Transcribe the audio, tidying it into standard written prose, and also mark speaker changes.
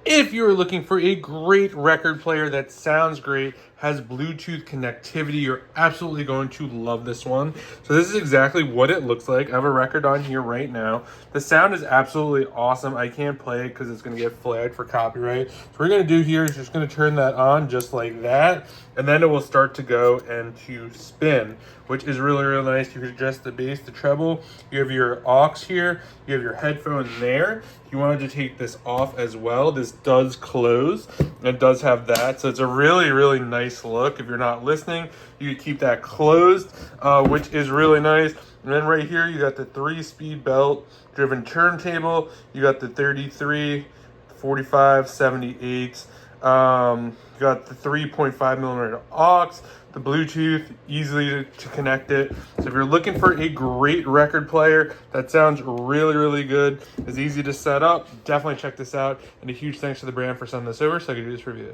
Speaker 1: If you're looking for a great record player that sounds great, has Bluetooth connectivity, you're absolutely going to love this one. So this is exactly what it looks like. I have a record on here right now. The sound is absolutely awesome. I can't play it because it's going to get flagged for copyright. So what we're going to do here is just going to turn that on just like that, and then it will start to go and to spin, which is really, really nice. You can adjust the bass, the treble. You have your aux here. You have your headphone there. If you wanted to take this off as well, this does close. It does have that. So it's a really, really nice look. If you're not listening, you can keep that closed, which is really nice. And then right here, you got the 3-speed belt driven turntable. You got the 33, 45, 78. You got the 3.5 millimeter aux, the Bluetooth, easily to connect it. So if you're looking for a great record player that sounds really, really good, is easy to set up, definitely check this out. And a huge thanks to the brand for sending this over so I could do this review.